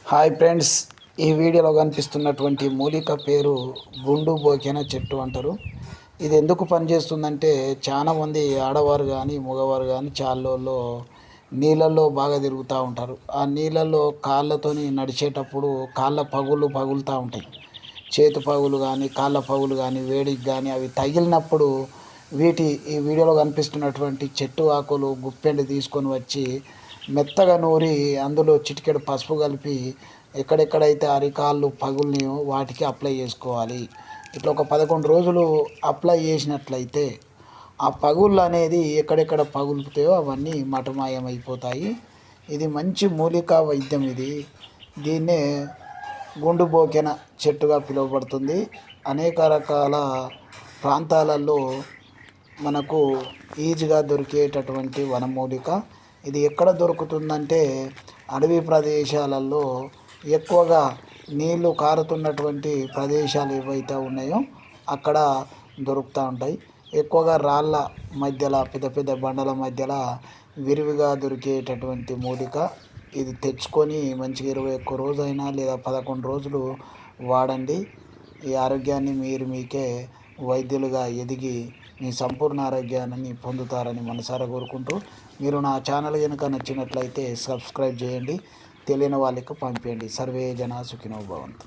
Hi friends, ఈ వీడియోలో కనిపిస్తున్నటువంటి మూలిక పేరు గుండు బోకెన చెట్టు అంటారు. ఇది ఎందుకు పనిచేస్తుందంటే చాలామంది ఆడవారు కానీ మగవారు కానీ చాళ్ళలో నీళ్ళల్లో బాగా తిరుగుతూ ఉంటారు. ఆ నీళ్ళల్లో కాళ్ళతోని నడిచేటప్పుడు కాళ్ళ పగులు పగులుతూ ఉంటాయి. చేతు పగులు కానీ కాళ్ళ పగులు కానీ వేడికి కానీ అవి తగిలినప్పుడు ఈ వీడియోలో కనిపిస్తున్నటువంటి చెట్టు ఆకులు గుప్పెండి తీసుకొని వచ్చి మెత్తగా నూరి అందులో చిటికెడు పసుపు కలిపి ఎక్కడెక్కడైతే అరికాళ్ళు పగులున్నాయో వాటికి అప్లై చేసుకోవాలి. ఇట్లా ఒక 11 రోజులు అప్లై చేసినట్లయితే ఆ పగుళ్ళు అనేది ఎక్కడెక్కడ పగులుతాయో అవన్నీ మటమాయమైపోతాయి. ఇది మంచి మూలికా వైద్యం. దీన్నే గుండు బోకెన చెట్టుగా పిలువబడుతుంది. అనేక రకాల ప్రాంతాలలో మనకు ఈజీగా దొరికేటటువంటి వనమూలిక. ఇది ఎక్కడ దొరుకుతుందంటే అడవి ప్రదేశాలలో ఎక్కువగా నీళ్లు కారుతున్నటువంటి ప్రదేశాలు ఏవైతే ఉన్నాయో అక్కడ దొరుకుతూ ఉంటాయి. ఎక్కువగా రాళ్ళ మధ్యలో పెద్ద పెద్ద బండల మధ్యలో విరివిగా దొరికేటటువంటి మూలిక. ఇది తెచ్చుకొని మంచిగా 21 రోజైనా లేదా 11 రోజులు వాడండి. ఈ ఆరోగ్యాన్ని మీకే వైద్యులుగా ఎదిగి మీ సంపూర్ణ ఆరోగ్యాన్ని పొందుతారని మనసారా కోరుకుంటూ, మీరు నా ఛానల్ కనుక నచ్చినట్లయితే సబ్స్క్రైబ్ చేయండి, తెలియని వాళ్ళకి పంపించండి. సర్వే జనా సుఖినో భవంతు.